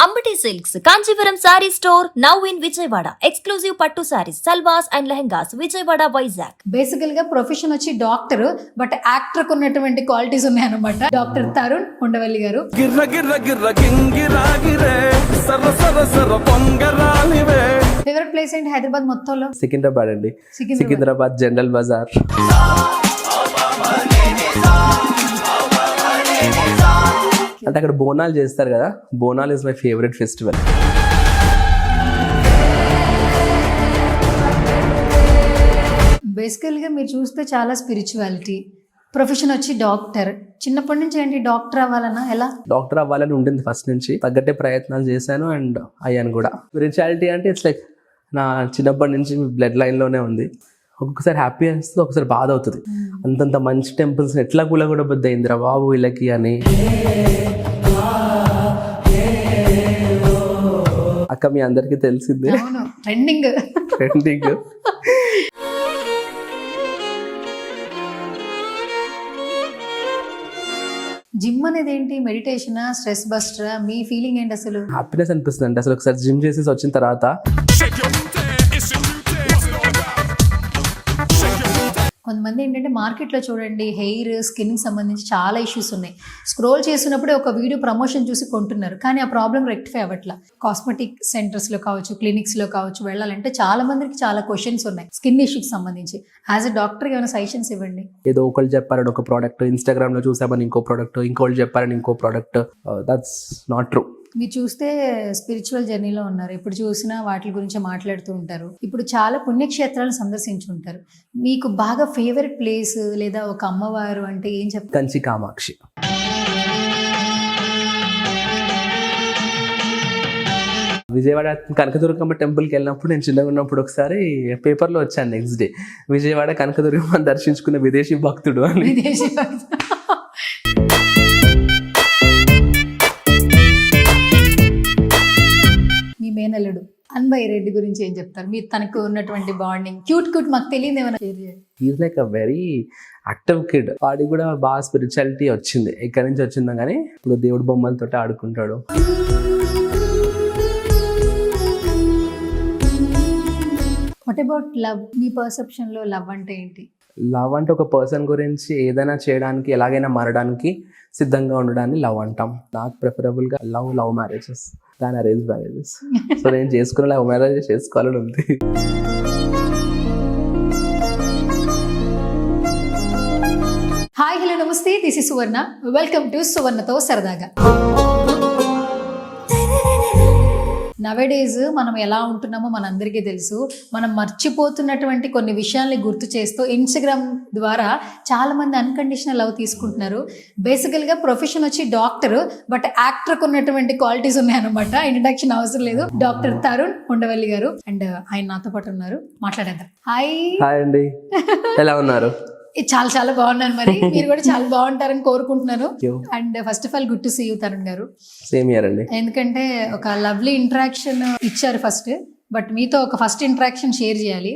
Ambati Silks, Kanchipuram Saree Store, now in Vijayawada. Exclusive Pattu Sarees, Salwas and Lehengas, Vijayawada, Vizag. బేసికల్ గా profession వచ్చి doctor, but actor కు ఉన్నటువంటి qualities ఉన్నాయన్నమాట. Doctor Tarun Undavalli గారు. గిర్ర గిర్ర గిర్ర గింగిరా గిరే సర సర సర పొంగరాలివే. ఫేవరెట్ ప్లేస్ ఏంటి హైదరాబాద్ మొత్తంలో? సికింద్రాబాద్ అండి. సికింద్రాబాద్ జనరల్ బజార్. అంటే అక్కడ బోనాలు చేస్తారు కదా, బోనాల్ ఇస్ మై ఫేవరెట్ ఫెస్టివల్. బేసికల్ గా మీరు చూస్తే చాలా స్పిరిచువాలిటీ. ప్రొఫెషన్ వచ్చి డాక్టర్. చిన్నప్పటి నుంచి ఏంటి డాక్టర్ అవ్వాలన్నా ఎలా? డాక్టర్ అవ్వాలని ఉండింది ఫస్ట్ నుంచి, తగ్గట్టే ప్రయత్నాలు చేశాను అండ్ అయ్యాను కూడా. స్పిరిచువాలిటీ అంటే ఇట్స్ లైక్ నా చిన్నప్పటి నుంచి బ్లడ్ లైన్లోనే ఉంది. ఒక్కొక్కసారి హ్యాపీ అనిపిస్తుంది, ఒక్కొక్కసారి బాధ అవుతుంది. అంతంత మంచి టెంపుల్స్ ఎట్లా కూడా బుద్ధి అయిందిరా బాబు వీళ్ళకి అని. అక్క మీ అందరికీ తెలిసిందే, ట్రెండింగ్. జిమ్ అనేది ఏంటి? మెడిటేషనా, స్ట్రెస్ బస్టరా? మీ ఫీలింగ్ ఏంటి అసలు? హ్యాపీనెస్ అనిపిస్తుంది అంటే అసలు ఒకసారి జిమ్ చేసేసి వచ్చిన తర్వాత. కొంతమంది ఏంటంటే మార్కెట్లో చూడండి హెయిర్ స్కిన్కి సంబంధించి చాలా ఇష్యూస్ ఉన్నాయి. స్క్రోల్ చేసినప్పుడే ఒక వీడియో ప్రమోషన్ చూసి కొంటున్నారు, కానీ ఆ ప్రాబ్లం రెక్టిఫై అవ్వట్లా. కాస్మెటిక్ సెంటర్స్లో కావచ్చు, క్లినిక్స్లో కావచ్చు వెళ్ళాలంటే చాలా మందికి చాలా క్వశ్చన్స్ ఉన్నాయి స్కిన్ ఇష్యూకి సంబంధించి. యాజ్ అ డాక్టర్ ఏమైనా సజెషన్స్ ఇవ్వండి. ఏదో ఒకళ్ళు చెప్పారని ఒక ప్రోడక్ట్, ఇన్స్టాగ్రామ్లో చూసామని ఇంకో ప్రోడక్ట్, ఇంకోళ్ళు చెప్పారని ఇంకో ప్రోడక్ట్. That's not true. మీరు చూస్తే స్పిరిచువల్ జర్నీలో ఉన్నారు, ఎప్పుడు చూసినా వాటి గురించి మాట్లాడుతూ ఉంటారు. ఇప్పుడు చాలా పుణ్యక్షేత్రాలను సందర్శించి ఉంటారు. మీకు బాగా ఫేవరెట్ ప్లేస్ లేదా ఒక అమ్మవారు అంటే ఏం చెప్తారు? కంచి కామాక్షి. విజయవాడ కనకదుర్గమ్మ టెంపుల్కి వెళ్ళినప్పుడు నేను చిన్నగా ఉన్నప్పుడు ఒకసారి పేపర్లో వచ్చాను నెక్స్ట్ డే, విజయవాడ కనకదుర్గమ్మ దర్శించుకున్న విదేశీ భక్తుడు అని. విదేశీ భక్తుడు. మీ మేనల్లుడు అన్వయ్ రెడ్డి గురించి ఏం చెప్తారు? మీరు తనకు ఉన్నటువంటి బాండింగ్ క్యూట్ మాకు తెలియదు, ఏమైనా షేర్ చేయండి. Is like a very active kid. వాడికి కూడా బాగా స్పిరిచువాలిటీ వచ్చింది. ఎక్కడి నుంచి వచ్చిందో కానీ ఇప్పుడు దేవుడి బొమ్మలతో ఆడుకుంటాడు. What about love? మీ పర్సెప్షన్ లో లవ్ అంటే ఏంటి? లవ్ అంటే ఒక పర్సన్ గురించి ఏదైనా చేయడానికి, ఎలాగైనా మారడానికి సిద్ధంగా ఉండడాన్ని లవ్ అంటాం. నాకు ప్రిఫరబుల్గా లవ్ మ్యారేజెస్ దాని అరేంజ్ మ్యారేజెస్. సో నేను చేసుకున్న లవ్ మ్యారేజెస్ చేసుకోవాలని ఉంది. హాయ్, హలో, నమస్తే. This is Suvarna. Welcome to సువర్ణతో సరదాగా. నవేడేస్ మనం ఎలా ఉంటున్నామో మనందరికీ తెలుసు. మనం మర్చిపోతున్నటువంటి కొన్ని విషయాల్ని గుర్తు చేస్తూ ఇన్స్టాగ్రామ్ ద్వారా చాలా మంది అన్కండిషనల్ లవ్ తీసుకుంటున్నారు. బేసికల్గా ప్రొఫెషన్ వచ్చి డాక్టర్, బట్ యాక్టర్కు ఉన్నటువంటి క్వాలిటీస్ ఉన్నాయన్నమాట. ఇంట్రడక్షన్ అవసరం లేదు. డాక్టర్ తరుణ్ ఉండవల్లి గారు అండ్ ఆయన నాతో పాటు ఉన్నారు, మాట్లాడేద్దాం. హాయ్. హాయ్ అండి, ఎలా ఉన్నారు? చాలా చాలా బాగున్నాను. మరి మీరు కూడా చాలా బాగుంటారని కోరుకుంటున్నాను. And first of all good to see you Tarun garu. Same here అండి. ఎందుకంటే ఒక లవ్లీ ఇంటరాక్షన్ ఇచ్చారు ఫస్ట్, బట్ మీతో ఒక ఫస్ట్ ఇంటరాక్షన్ షేర్ చేయాలి.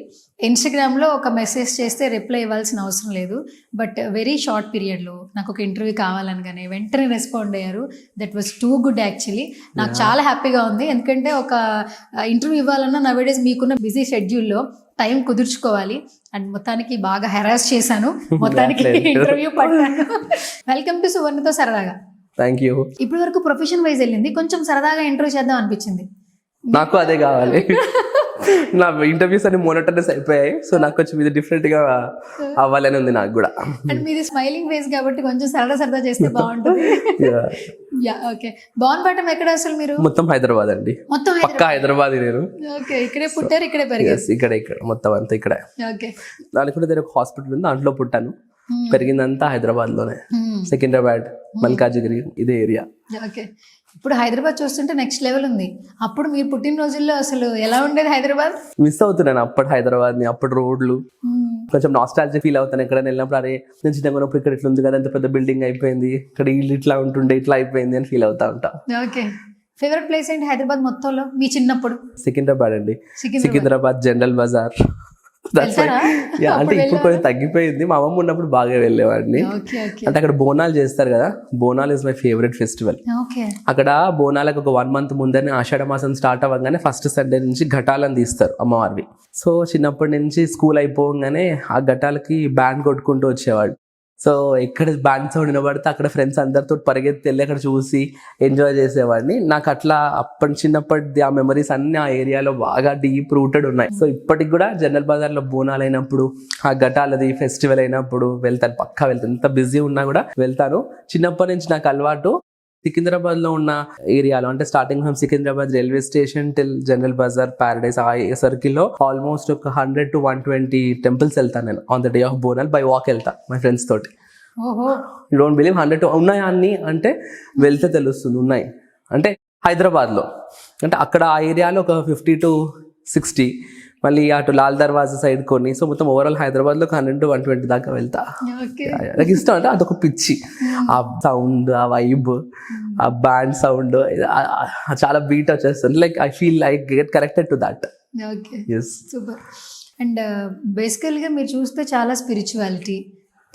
ఇన్స్టాగ్రామ్లో ఒక మెసేజ్ చేస్తే రిప్లై ఇవ్వాల్సిన అవసరం లేదు, బట్ వెరీ షార్ట్ పీరియడ్లో నాకు ఒక ఇంటర్వ్యూ కావాలనగానే వెంటనే రెస్పాండ్ అయ్యారు. That was too good actually. నాకు చాలా హ్యాపీగా ఉంది, ఎందుకంటే ఒక ఇంటర్వ్యూ ఇవ్వాలన్నా నవేడేస్ మీకున్న బిజీ షెడ్యూల్లో టైం కుదుర్చుకోవాలి. అండ్ మొత్తానికి బాగా హెరాస్ చేశాను, మొత్తానికి ఇంటర్వ్యూ పట్టాను. వెల్కమ్ టు సువర్ణతో సరదాగా. Thank you. ఇప్పటి వరకు ప్రొఫెషన్ వైజ్ వెళ్ళింది, కొంచెం సరదాగా ఇంటర్వ్యూ చేద్దాం అనిపించింది. నాకు అదే కావాలి. నా ఇంటర్వ్యూస్ అన్ని మోనోటనస్ అయిపోయాయి, సో నాకు కొంచెం ఇది డిఫరెంట్ గా అవ్వాలని ఉంది నాకు కూడా. అండ్ మీది స్మైలింగ్ ఫేస్ కాబట్టి కొంచెం సరదా చేస్తే బాగుంటుంది. ఓకే. బాగుంపటం ఎక్కడ అసలు మీరు? మొత్తం హైదరాబాద్ అండి. మొత్తం పక్కా హైదరాబాద్ నేను. ఓకే. ఇక్కడే పుట్టారు, ఇక్కడే పెరిగారు? ఇక్కడ మొత్తం అంతా ఇక్కడ. ఓకే. దానికి కూడా ఒక హాస్పిటల్ ఉంది, దాంట్లో పుట్టాను. పెరిగిందంతా హైదరాబాద్ లోనే, సికింద్రాబాద్, మల్కాజిగిరి, ఇదే ఏరియా. ఓకే. ఇప్పుడు హైదరాబాద్ చూస్తుంటే నెక్స్ట్ లెవెల్ ఉంది. అప్పుడు మీరు పుట్టిన రోజుల్లో అసలు ఎలా ఉండేది హైదరాబాద్? మిస్ అవుతున్నాను అప్పటి హైదరాబాద్ ని, అప్పటి రోడ్లు. కొంచెం నాస్టాలజీ ఫీల్ అవుతాను ఎక్కడైనా వెళ్ళినప్పుడు. అరే నేను చిన్నగా ఉన్నప్పుడు ఇక్కడ ఇట్లా ఉంది కదా, ఎంత పెద్ద బిల్డింగ్ అయిపోయింది, ఇక్కడ ఇల్లు ఇట్లా ఉంటుండే, ఇట్లా అయిపోయింది అని ఫీల్ అవుతా ఉంటా. ఓకే. ఫేవరెట్ ప్లేస్ ఏంటి హైదరాబాద్ మొత్తంలో మీ చిన్నప్పుడు? సికింద్రాబాద్ అండి. సికింద్రాబాద్ జనరల్ బజార్. వెళ్తారా? అంటే అప్పుడు ఇప్పుడు కొంచెం తగ్గిపోయింది. మా అమ్మమ్మ ఉన్నప్పుడు బాగా వెళ్ళేవాడిని. ఓకే ఓకే అంటే అక్కడ బోనాలు చేస్తారు కదా, Bonalu is my favourite festival. Okay అక్కడ బోనాలకు ఒక 1 month ముందరనే ఆషాఢ మాసం స్టార్ట్ అవ్వగానే ఫస్ట్ సండే నుంచి ఘటాలను తీస్తారు అమ్మవారివి. సో చిన్నప్పటి నుంచి స్కూల్ అయిపోగానే ఆ ఘటాలకి బ్యాండ్ కొట్టుకుంటూ వచ్చేవాడు. సో ఎక్కడ బ్యాండ్ సౌండ్ వినబడితే అక్కడ ఫ్రెండ్స్ అందరితో పరిగెత్తి వెళ్ళి అక్కడ చూసి ఎంజాయ్ చేసేవాడిని. నాకు అట్లా చిన్నప్పటి ఆ మెమరీస్ అన్ని ఆ ఏరియాలో బాగా డీప్ రూటెడ్ ఉన్నాయి. సో ఇప్పటికి కూడా జనరల్ బజార్లో బోనాలు అయినప్పుడు, ఆ ఘటాలది ఫెస్టివల్ అయినప్పుడు వెళ్తాను, పక్కా వెళ్తాను. ఎంత బిజీ ఉన్నా కూడా వెళ్తాను. చిన్నప్పటి నుంచి నాకు అలవాటు. సికింద్రాబాద్ లో ఉన్న ఏరియాలో, అంటే starting from Secunderabad railway station till General Bazaar, Paradise, ఆ సర్కిల్ లో ఆల్మోస్ట్ ఒక 100 to 120 టెంపుల్స్ వెళ్తాను నేను on the day of Bonal. By walk వెళ్తా మై ఫ్రెండ్స్ తోటి. ఓహో యూ డోంట్ బిలీవ్ 100 to ఉన్నాయా అన్ని అంటే వెళ్తే తెలుస్తుంది. ఉన్నాయి అంటే హైదరాబాద్ లో, అంటే అక్కడ ఆ ఏరియాలో ఒక 50 to 60, మళ్ళీ అటు లాల్ దర్వాజా సైడ్ కొన్ని. సో మొత్తం ఓవరాల్ హైదరాబాద్ లో 100 to 120 దాకా వెళ్తా. ఓకే నాకు ఇష్టం, అంటే అదొక పిచ్చి. ఆ సౌండ్, ఆ వైబ్, ఆ బ్యాండ్ సౌండ్ చాలా బీట్ వచ్చేస్తుంది. Like I feel like get connected to that. Okay yes. Super. And బేసికల్గా మీరు చూస్తే చాలా స్పిరిచువాలిటీ.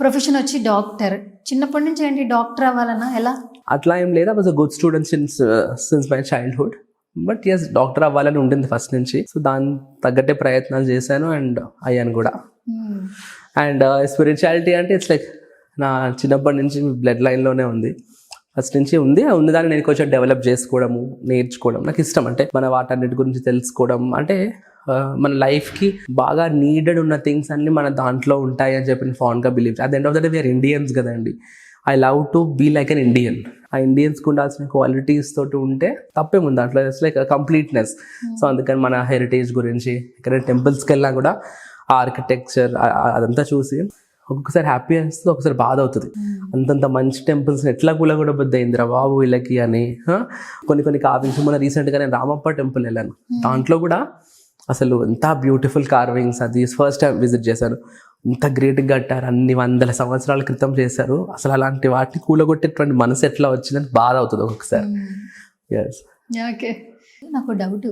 ప్రొఫెషన్ వచ్చి డాక్టర్. చిన్నప్పటి నుంచి ఏంటి డాక్టర్ అవ్వాలన్నా ఎలా? అట్లా ఏం లేదు. I was a good student since my childhood. But yes, doctor అవ్వాలని ఉండింది ఫస్ట్ నుంచి. సో దాని తగ్గట్టే ప్రయత్నాలు చేశాను అండ్ అయ్యాను కూడా. అండ్ స్పిరిచువాలిటీ అంటే ఇట్స్ లైక్ నా చిన్నప్పటి నుంచి బ్లడ్ లైన్లోనే ఉంది. ఫస్ట్ నుంచి ఉంది దాన్ని నేను కొంచెం డెవలప్ చేసుకోవడము, నేర్చుకోవడం నాకు ఇష్టం. అంటే మన వాటన్నిటి గురించి తెలుసుకోవడం, అంటే మన లైఫ్కి బాగా నీడెడ్ ఉన్న థింగ్స్ అన్ని మన దాంట్లో ఉంటాయి అని చెప్పి ఫాన్గా believe. At the end of the day we are Indians కదండి. I love to be like an Indian. ఆ ఇండియన్స్కి ఉండాల్సిన క్వాలిటీస్ తోటి ఉంటే తప్పేముంది దాంట్లో. It's like completeness. సో అందుకని మన హెరిటేజ్ గురించి ఎక్కడైనా టెంపుల్స్కి వెళ్ళినా కూడా ఆ ఆర్కిటెక్చర్ అదంతా చూసి ఒక్కొక్కసారి హ్యాపీ అనిపిస్తుంది, ఒకసారి బాధ అవుతుంది. అంతంత మంచి టెంపుల్స్ ఎట్లా కూడా బుద్ధ అయిందిరా బాబు వీళ్ళకి అని. కొన్ని కార్వింగ్స్, మన రీసెంట్గా నేను రామప్ప టెంపుల్ వెళ్ళాను. దాంట్లో కూడా అసలు ఎంత బ్యూటిఫుల్ కార్వింగ్స్. అది ఫస్ట్ టైం విజిట్ చేశాను. ఇంత గ్రేట్గా కట్టారు, అన్ని 100 సంవత్సరాల క్రితం చేశారు. అసలు అలాంటి వాటిని కూలగొట్టేటువంటి మనసు ఎట్లా వచ్చిందని బాధ అవుతుంది ఒక్కొక్కసారి. ఎస్. ఓకే. నాకు డౌట్,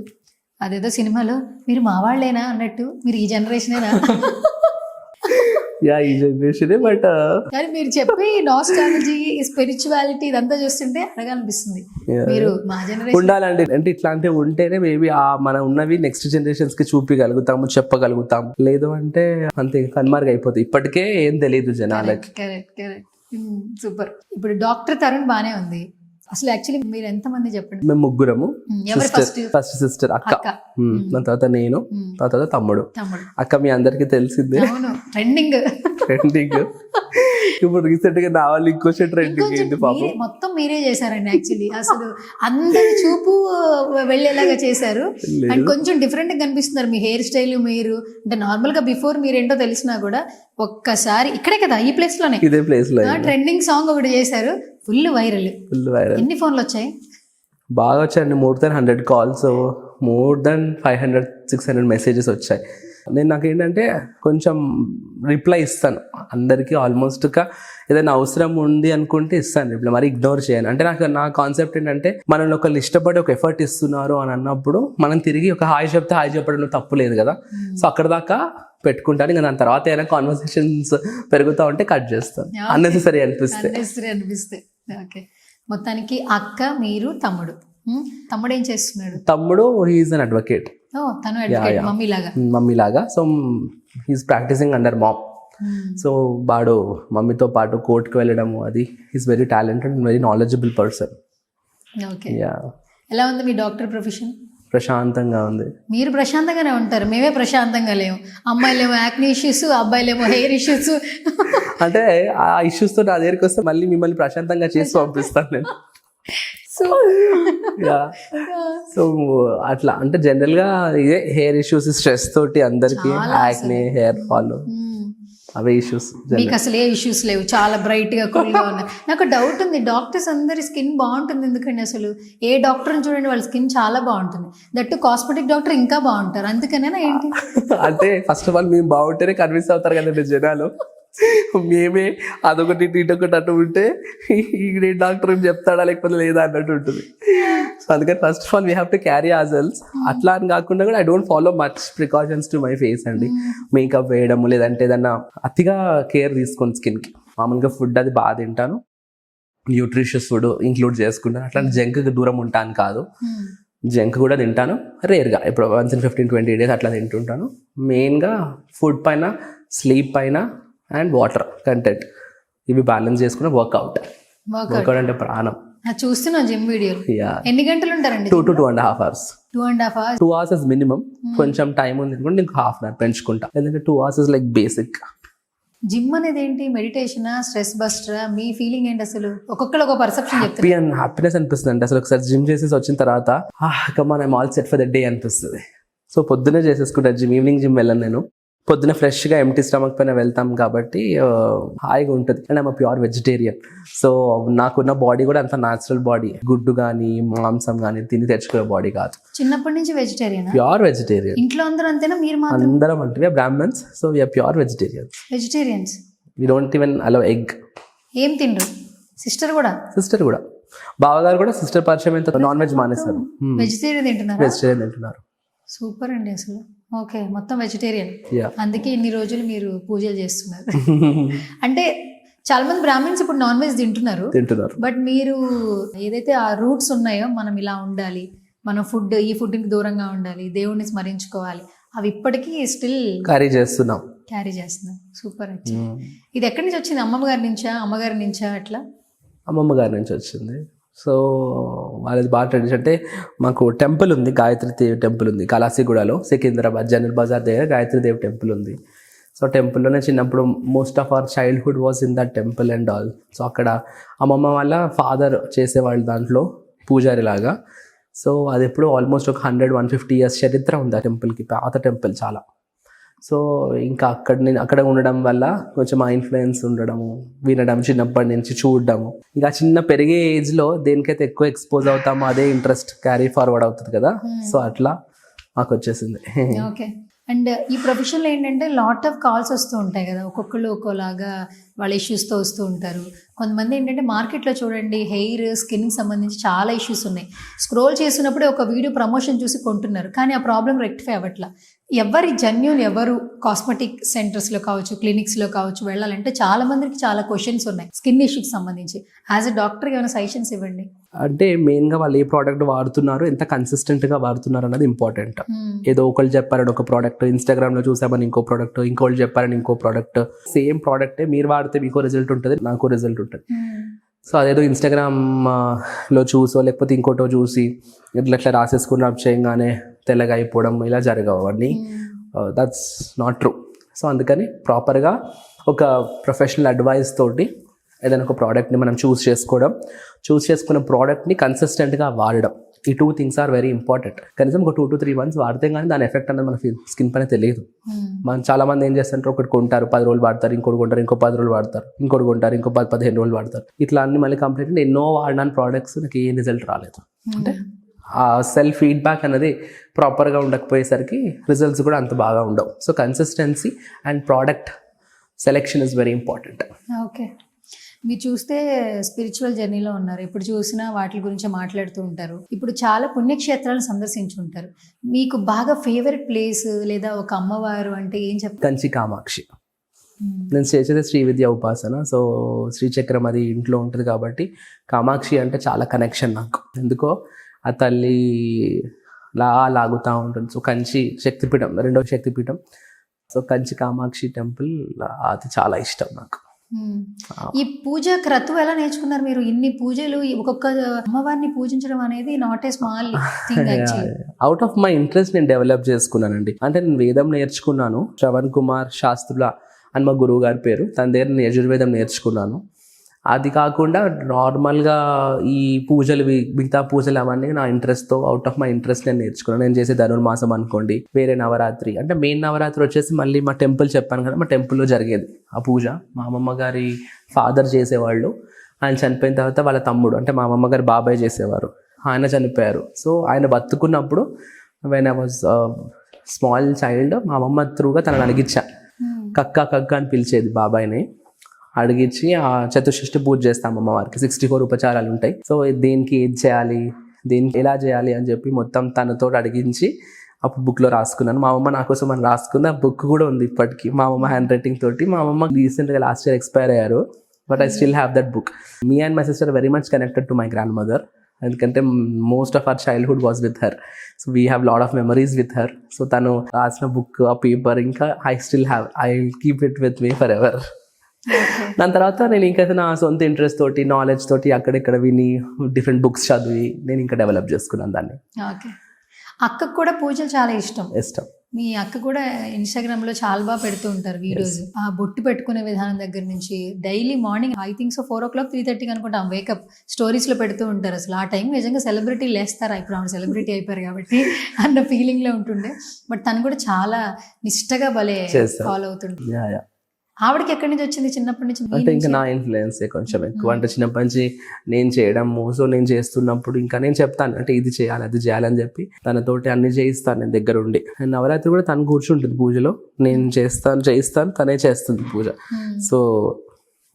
అదేదో సినిమాలో మీరు మా వాళ్ళేనా అన్నట్టు మీరు ఈ జనరేషనేనా? యా, ఈ జనరేషనే. బట్ కానీ మీరు చెప్పి నాస్టాలజీ, స్పిరిచువాలిటీ ఇదంతా చూస్తుంటే అడగాలనిపిస్తుంది. మీరు మా జనరేషన్ ఉండాలండి. అంటే ఇట్లాంటివి ఉంటేనే మేబీ మనం ఉన్నవి నెక్స్ట్ జనరేషన్స్ కి చూపించగలుగుతాము, చెప్పగలుగుతాము. లేదు అంటే అంతే కన్మార్గ్ అయిపోతుంది. ఇప్పటికే ఏం తెలియదు జనాలకి. Correct correct. సూపర్. ఇప్పుడు డాక్టర్ తరుణ్ బానే ఉంది. అసలు యాక్చువల్లీ మీరు ఎంతమంది చెప్పండి? మేము ముగ్గురము. ఎవరు ఫస్ట్ సిస్టర్ అక్క, దాని తర్వాత నేను, దాని తర్వాత తమ్ముడు. అక్క మీ అందరికి తెలిసిందే, అవును, ట్రెండింగ్. ఇప్పుడు రీసెంట్ గా నా వాళ్ళు ఇంకొంచెం ట్రెండింగ్ ఏంటి పాపం. మొత్తం మీరే చేశారండి యాక్చువల్లీ. అసలు అందరి చూపు వెళ్ళేలాగా చేశారు. అండ్ కొంచెం డిఫరెంట్ గా కనిపిస్తున్నారు మీ హెయిర్ స్టైల్. మీరు అంటే నార్మల్ గా బిఫోర్ మీరేంటో తెలిసినా కూడా ఒక్కసారి ఇక్కడే కదా, ఈ ప్లేస్ లోనే, ఇదే ప్లేస్ లో ట్రెండింగ్ సాంగ్ ఒకటి చేశారు. Full viral. ఎన్ని ఫోన్లు వచ్చాయి? బాగా వచ్చాయండి. More than 100 calls, more than 500-600 messages వచ్చాయి. నేను నాకేంటంటే కొంచెం రిప్లై ఇస్తాను అందరికీ. ఆల్మోస్ట్గా ఏదైనా అవసరం ఉంది అనుకుంటే ఇస్తాను రిప్లై, మరి ఇగ్నోర్ చేయను. అంటే నా కాన్సెప్ట్ ఏంటంటే మనల్ని ఒకళ్ళు ఇష్టపడి ఒక ఎఫర్ట్ ఇస్తున్నారు అని అన్నప్పుడు మనం తిరిగి ఒక హాయ్ చెప్తే హాయ్ చెప్పడంలో తప్పు లేదు కదా. సో అక్కడ దాకా పెట్టుకుంటాను. ఇంకా దాని తర్వాత ఏదైనా కాన్వర్సేషన్స్ పెరుగుతూ ఉంటే కట్ చేస్తాను, అన్నెసెసరీ అనిపిస్తే. ఓకే. మొత్తానికి అక్క, మీరు, తమ్ముడు. తమ్ముడు ఏం చేస్తున్నాడు? తమ్ముడు హీఈస్ అన్ అడ్వకేట్. తను అడ్వకేట్, మమ్మీ లాగా. So he's practising under mom. So వాడు మమ్మీతో పాటు కోర్టుకు వెళ్ళడము, అది he's very talented and very knowledgeable person. Okay. ఎలా ఉంది మీ డాక్టర్ ప్రొఫెషన్? ప్రశాంతంగా ఉంది. మీరు ప్రశాంతంగానే ఉంటారు, మేమే ప్రశాంతంగా లేము. అమ్మాయిలేమో యాక్ని ఇష్యూస్, అబ్బాయిలేమో హెయిర్ ఇష్యూస్. అంటే ఆ ఇష్యూస్తో నా దగ్గరికి వస్తే మళ్ళీ మిమ్మల్ని ప్రశాంతంగా చేసి పంపిస్తాను నేను. సో అట్లా అంటే జనరల్ గా ఇదే హెయిర్ ఇష్యూస్, స్ట్రెస్ తోటి అందరికి యాక్ని, హెయిర్ ఫాల్, అవే ఇష్యూస్. మీకు అసలు ఏ ఇష్యూస్ లేవు, చాలా బ్రైట్ గా కూల్గా ఉన్నారు. నాకు డౌట్ ఉంది, డాక్టర్స్ అందరి స్కిన్ బాగుంటుంది ఎందుకండి? అసలు ఏ డాక్టర్ని చూడండి వాళ్ళ స్కిన్ చాలా బాగుంటుంది. దట్టు కాస్మెటిక్ డాక్టర్ ఇంకా బాగుంటారు. అందుకనేనా ఏంటి? అంటే ఫస్ట్ ఆఫ్ ఆల్ మేము బాగుంటేనే కన్విన్స్ అవుతారు కదండి జనాలు. మేమే అదొకటి ఇటొకటి అటు ఉంటే ఈ డాక్టర్ చెప్తాడా లేకపోతే లేదా అన్నట్టు ఉంటుంది. సో అందుకని first of all we have to carry hour cells. అట్లా అని కాకుండా కూడా I don't follow much precautions to my face అండి. మేకప్ వేయడం లేదంటే ఏదన్నా అతిగా కేర్ తీసుకొని స్కిన్కి. మామూలుగా ఫుడ్ అది బాగా తింటాను, న్యూట్రిషియస్ ఫుడ్ ఇంక్లూడ్ చేసుకుంటాను. అట్లాంటి జంక్కి దూరం ఉంటాను కాదు, జంక్ కూడా తింటాను రేర్గా, ఇప్పుడు వన్స్ ఇన్ 15-20 days అట్లా తింటుంటాను. మెయిన్గా ఫుడ్ పైన, స్లీప్ పైన అండ్ వాటర్ కంటెంట్ ఇవి బ్యాలెన్స్ చేసుకుని వర్కౌట్ అంటే ప్రాణం. చూస్తున్నా జిమ్ వీడియోలు. Yeah. ఎన్ని గంటలు ఉంటారండి? 2 to 2.5 hours. 2.5 hours. 2 hours is minimum. కొంచెం టైం ఉంది అనుకోండి ఇంకో హాఫ్ అన్ అవర్ పెంచుకుంటా. ఎందుకంటే 2 hours is like basic. Gym అనేది ఏంటి? మెడిటేషనా, స్ట్రెస్ బస్టరా? మీ ఫీలింగ్ ఏంటి అసలు? ఒక్కొక్కరు ఒక పర్సెప్షన్ చెప్తారు. హ్యాపీనెస్ అనిపిస్తుంది అంటే అసలు ఒకసారి జిమ్ చేసేసి వచ్చిన తర్వాత come on I'm all set for the day అనిపిస్తుంది. సో పొద్దునే చేసేసుకుంటా జిమ్. ఈవినింగ్ జిమ్ వెళ్ళను నేను. పొద్దున ఫ్రెష్గా ఎంటీ స్టమక్ పైన వెళ్తాం కాబట్టి హాయిగా ఉంటుంది. And I'm pure vegetarian. So నాకున్న బాడీ కూడా అంత న్యాచురల్ బాడీ, గుడ్డు కానీ మాంసం కానీ తిని తెచ్చుకునే బాడీ కాదు. చిన్నప్పటి నుంచి వెజిటేరియన్? Pure vegetarian. ఇంట్లో అందరూ అంతేనా? మీరు మాత్రం? అందరం అంటే we're Brahmins, so we're pure vegetarians. Vegetarians. We don't even allow egg. ఏం తినరు? సిస్టర్ కూడా? సిస్టర్ కూడా. బావగారు కూడా సిస్టర్ పరిచయం ఎంత నాన్ వెజ్ మానేస్తారు. వెజిటేరియన్ తింటున్నారు? వెజిటేరియన్ తింటున్నారు. సూపర్ అండి అసలు. ఓకే, మొత్తం వెజిటేరియన్. Yeah. అందుకే ఇన్ని రోజులు మీరు పూజలు చేస్తున్నారు. అంటే చాలా మంది బ్రాహ్మణ్స్ ఇప్పుడు నాన్ వెజ్ తింటున్నారు. బట్ మీరు ఏదైతే ఆ రూట్స్ ఉన్నాయో, మనం ఇలా ఉండాలి, మనం ఫుడ్ ఈ ఫుడ్కి దూరంగా ఉండాలి, దేవుణ్ణి స్మరించుకోవాలి, అవి ఇప్పటికీ స్టిల్ క్యారీ చేస్తున్నాం. సూపర్. ఇది ఎక్కడి నుంచి వచ్చింది? అమ్మగారి నుంచా అట్లా? అమ్మమ్మ గారి నుంచి వచ్చింది. సో వాళ్ళది బాగా ట్రెడిషన్. అంటే మాకు టెంపుల్ ఉంది, గాయత్రి దేవి టెంపుల్ ఉంది కలాసిగూడలో, సికింద్రాబాద్ జనరల్ బజార్ దగ్గర గాయత్రి దేవి టెంపుల్ ఉంది. సో టెంపుల్లోనే చిన్నప్పుడు most of our childhood was in that temple and all. So అక్కడ అమ్మమ్మ వాళ్ళ ఫాదర్ చేసేవాళ్ళు దాంట్లో పూజారి లాగా. సో అది ఎప్పుడు ఆల్మోస్ట్ ఒక 100-150 years చరిత్ర ఉంది ఆ టెంపుల్కి, పాత టెంపుల్ చాలా. సో ఇంకా అక్కడ ఉండడం వల్ల కొంచెం ఆ ఇన్ఫ్లుయెన్స్ ఉండడము, వినడం, చిన్నప్పటి నుంచి చూడడము. ఇంకా చిన్న పెరిగే ఏజ్లో దేనికైతే ఎక్కువ ఎక్స్పోజ్ అవుతామో అదే ఇంట్రెస్ట్ క్యారీ ఫార్వర్డ్ అవుతుంది కదా. సో అట్లా మాకు వచ్చేసింది. ఓకే. అండ్ ఈ ప్రొఫెషన్లో ఏంటంటే లాట్ ఆఫ్ కాల్స్ వస్తూ ఉంటాయి కదా, ఒక్కొక్కరు ఒక్కోలాగా వాళ్ళ ఇష్యూస్తో వస్తూ ఉంటారు. కొంతమంది ఏంటంటే మార్కెట్లో చూడండి హెయిర్, స్కిన్కి సంబంధించి చాలా ఇష్యూస్ ఉన్నాయి. స్క్రోల్ చేసినప్పుడే ఒక వీడియో ప్రమోషన్ చూసి కొంటున్నారు, కానీ ఆ ప్రాబ్లం రెక్టిఫై అవ్వట్లా. ఎవరు కాస్మెటిక్ సెంటర్స్లో కావచ్చు, క్లినిక్స్లో కావచ్చు వెళ్ళాలంటే చాలా మందికి చాలా క్వశ్చన్స్ ఉన్నాయి స్కిన్ ఇష్యూకి సంబంధించి. యాజ్ ఎ డాక్టర్ ఏమైనా సజెషన్స్ ఇవ్వండి. అంటే మెయిన్గా వాళ్ళు ఏ ప్రోడక్ట్ వాడుతున్నారు, ఎంత కన్సిస్టెంట్గా వాడుతున్నారు అన్నది ఇంపార్టెంట్. ఏదో ఒకళ్ళు చెప్పారని ఒక ప్రోడక్ట్, ఇన్స్టాగ్రామ్లో చూసామని ఇంకో ప్రోడక్ట్, ఇంకోళ్ళు చెప్పారని ఇంకో ప్రోడక్ట్, సేమ్ ప్రోడక్టే మీరు వాడితే మీకు రిజల్ట్ ఉంటుంది, నాకు రిజల్ట్ ఉంటుంది. సో అదేదో ఇన్స్టాగ్రామ్లో చూసో లేకపోతే ఇంకోటో చూసి ఇట్లా రాసేసుకుని రబ్ చేయగానే తెల్లగా అయిపోవడం ఇలా జరగవు అవన్నీ. That's not true. సో అందుకని ప్రాపర్గా ఒక ప్రొఫెషనల్ అడ్వైస్ తోటి ఏదైనా ఒక ప్రోడక్ట్ని మనం చూస్ చేసుకున్న ప్రోడక్ట్ని కన్సిస్టెంట్గా వాడడం, ఈ 2 things ఆర్ వెరీ ఇంపార్టెంట్. కనీసం ఒక 2 to 3 months వాడితే కానీ దాని ఎఫెక్ట్ అనేది మన స్కిన్ పైన తెలియదు. మనం చాలా మంది ఏం చేస్తుంటారు, ఒకటి కొంటారు 10 రోజులు వాడతారు, ఇంకోటి కొంటారు ఇంకో 10 రోజులు వాడతారు, ఇంకోటి కొంటారు ఇంకో 10-15 రోజులు వాడతారు. ఇట్లా అన్ని మళ్ళీ కంప్లీట్ ఎన్నో వాడిన ప్రోడక్ట్స్ నాకు ఏం రిజల్ట్ రాలేదు. అంటే ఆ సెల్ఫ్ ఫీడ్బ్యాక్ అనేది ప్రాపర్గా ఉండకపోయేసరికి రిజల్ట్స్ కూడా అంత బాగా ఉండవు. So consistency and product selection is very important. Okay. మీరు చూస్తే స్పిరిచువల్ జర్నీలో ఉన్నారు, ఇప్పుడు చూసినా వాటి గురించి మాట్లాడుతూ ఉంటారు. ఇప్పుడు చాలా పుణ్యక్షేత్రాలను సందర్శించుంటారు. మీకు బాగా ఫేవరెట్ ప్లేస్ లేదా ఒక అమ్మవారు అంటే ఏం చెప్తారు? కంచి కామాక్షి. నేను చేసేది శ్రీ విద్యా ఉపాసన. సో శ్రీచక్రం అది ఇంట్లో ఉంటుంది కాబట్టి కామాక్షి అంటే చాలా కనెక్షన్ నాకు. ఎందుకో ఆ తల్లి లాగుతూ ఉంటుంది. సో కంచి శక్తిపీఠం, 2వ శక్తిపీఠం. సో కంచి కామాక్షి టెంపుల్ అది చాలా ఇష్టం నాకు. ఈ పూజ క్రతువు ఎలా నేర్చుకున్నారు మీరు? ఇన్ని పూజలు, ఒక్కొక్క అమ్మవారిని పూజించడం అనేది not a small thing. Out of my interest నేను డెవలప్ చేసుకున్నానండి. అంటే నేను వేదం నేర్చుకున్నాను, శ్రవణ్ కుమార్ శాస్త్రుల అని మా గురువు గారి పేరు, తన దగ్గర నేను యజుర్వేదం నేర్చుకున్నాను. అది కాకుండా నార్మల్గా ఈ పూజలు, మిగతా పూజలు అవన్నీ నా ఇంట్రెస్ట్తో, అవుట్ ఆఫ్ మై ఇంట్రెస్ట్ నేను నేర్చుకున్నాను. నేను చేసే ధనుర్మాసం అనుకోండి, వేరే నవరాత్రి, అంటే మెయిన్ నవరాత్రి వచ్చేసి మళ్ళీ మా టెంపుల్ చెప్పాను కదా, మా టెంపుల్లో జరిగేది ఆ పూజ. మా అమ్మమ్మ గారి ఫాదర్ చేసేవాళ్ళు, ఆయన చనిపోయిన తర్వాత వాళ్ళ తమ్ముడు అంటే మా అమ్మమ్మ గారి బాబాయ్ చేసేవారు, ఆయన చనిపోయారు. సో ఆయన బతుకున్నప్పుడు when I was small child మా అమ్మమ్మ త్రూగా తనని అడిగించా, కక్క కక్క అని పిలిచేది బాబాయ్ని. అడిగించి ఆ చతుషష్ఠి పూజ చేస్తాం అమ్మవారికి. 64 ఉపచారాలు ఉంటాయి. సో దేనికి ఏది చేయాలి, దేనికి ఎలా చేయాలి అని చెప్పి మొత్తం తనతో అడిగించి అప్పుడు బుక్లో రాసుకున్నాను. మా అమ్మ నా కోసం అని రాసుకుంది. ఆ బుక్ కూడా ఉంది ఇప్పటికీ మా అమ్మ హ్యాండ్ రైటింగ్ తోటి. మా అమ్మ రీసెంట్గా లాస్ట్ ఇయర్ ఎక్స్పైర్ అయ్యారు, but I still have that book. Me and my sister very much connected to my grandmother, ఎందుకంటే most of our childhood was with her. So we have lot of memories with her. So తను రాసిన book, ఆ paper ఇంకా I still have, I will keep it with me forever. దాని తర్వాత నేను ఇంకా నా సొంత ఇంట్రెస్ట్ తోటి, నాలెడ్జ్ తోటి అక్కడిక్కడ విని డిఫరెంట్ బుక్స్ చదివి నేను ఇంకా డెవలప్ చేసుకున్నాను దాన్ని. ఓకే. అక్కకు కూడా పూజలు చాలా ఇష్టం. మీ అక్క కూడా ఇన్స్టాగ్రామ్ లో చాలా బాగా పెడుతూ ఉంటారు వీడియోస్. ఆ బొట్టు పెట్టుకునే విధానం దగ్గర నుంచి daily morning I think so 4 o'clock 3:30 అనుకుంటా వేకప్ స్టోరీస్ లో పెడుతూ ఉంటారు. అసలు ఆ టైం నిజంగా సెలబ్రిటీ లేస్తారా, ఇప్పుడు ఆవిడ సెలబ్రిటీ అయిపోయారు కాబట్టి అన్న ఫీలింగ్ లో ఉంటుండే. బట్ తను కూడా చాలా నిష్టగా భలే ఫాలో అవుతుంటుంది. ఆవిడకి ఎక్కడి నుంచి వచ్చింది చిన్నప్పటి నుంచి? అంటే ఇంకా నా ఇన్ఫ్లుయెన్సే కొంచెం ఎక్కువ. అంటే చిన్నప్పటి నుంచి నేను చేయడము, సో నేను చేస్తున్నప్పుడు ఇంకా నేను చెప్తాను అంటే ఇది చేయాలి అది చేయాలని చెప్పి తనతోటి అన్ని చేయిస్తాను నేను దగ్గర ఉండి. నవరాత్రి కూడా తను కూర్చుంటుంది పూజలో, నేను చేయిస్తాను తనే చేస్తుంది పూజ. సో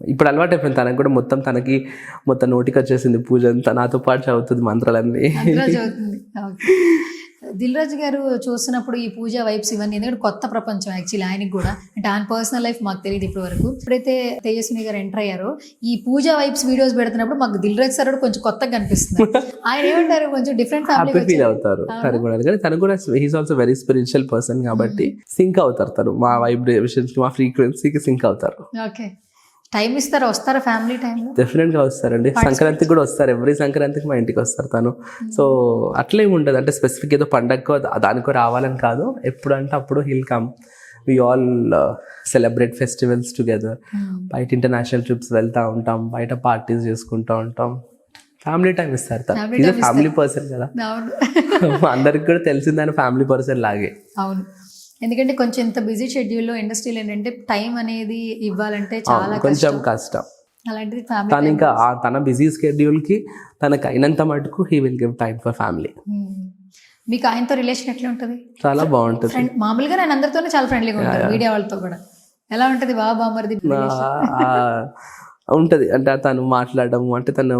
ఇప్పుడు అలవాటు అయిపోయింది తనకు కూడా, తనకి మొత్తం నోటికి వచ్చేసింది పూజ అంతా, నాతో పాటు చదువుతుంది మంత్రాలన్నీ. దిల్ రాజు గారు చూస్తున్నప్పుడు ఈ పూజ వైబ్స్ ఇవన్నీ, ఎందుకంటే కొత్త ప్రపంచం యాక్చువల్లీ ఆయనకి కూడా, అంటే ఆయన పర్సనల్ లైఫ్ మాకు తెలియదు ఇప్పటి వరకు. ఎప్పుడైతే తేజస్విని గారు ఎంటర్ అయ్యారో ఈ పూజ వైబ్స్ వీడియోస్ పెడుతున్నప్పుడు మాకు దిల్ రాజు సార్ కొంచెం కొత్తగా కనిపిస్తుంది. ఆయన ఏమంటారు, కొంచెం డిఫరెంట్ ఫ్యామిలీ ఫీల్ అవుతారు తను కూడా. కానీ తను కూడా he's also very spiritual person కాబట్టి సింక్ అవుతారు. తను మా వైబ్రేషన్స్, మా ఫ్రీక్వెన్సీకి సింక్ అవుతారు. ఓకే. టైం ఇస్తారా, వస్తారా ఫ్యామిలీ టైంలో? డెఫినెట్ గా వస్తారండి. సంక్రాంతికి కూడా వస్తారు, ఎవ్రీ సంక్రాంతికి మా ఇంటికి వస్తారు తను. సో అట్లే ఉండదు, అంటే స్పెసిఫిక్ ఏదో పండగకో దానికో రావాలని కాదు, ఎప్పుడు అంటే అప్పుడు he'll come. We all celebrate festivals together. బయట ఇంటర్నేషనల్ ట్రిప్స్ వెళ్తూ ఉంటాం, బయట పార్టీస్ చేసుకుంటూ ఉంటాం. ఫ్యామిలీ టైం ఇస్తారు తను. ఇది ఫ్యామిలీ పర్సన్ కదా, అందరికి కూడా తెలిసిందని ఫ్యామిలీ పర్సన్ లాగే. అవును, ఎందుకంటే కొంచెం ఇంత బిజీ షెడ్యూల్లో ఇండస్ట్రీలో ఏంటంటే టైం అనేది ఇవ్వాలంటే చాలా కొంచెం కష్టం. అలాంటిది తను ఇంకా తన బిజీ స్కెడ్యూల్ కి తనకు అయినంత మటుకు he will give time for family. మీకు ఆయనతో రిలేషన్ ఎట్లా ఉంటుంది? చాలా బాగుంటుంది. మామూలుగా నేను అందరితోనే చాలా ఫ్రెండ్లీగా ఉంటాను, మీడియా వాళ్ళతో కూడా. ఎలా ఉంటుంది బాబా మరిది ఉంటుంది? అంటే తను మాట్లాడము, అంటే తను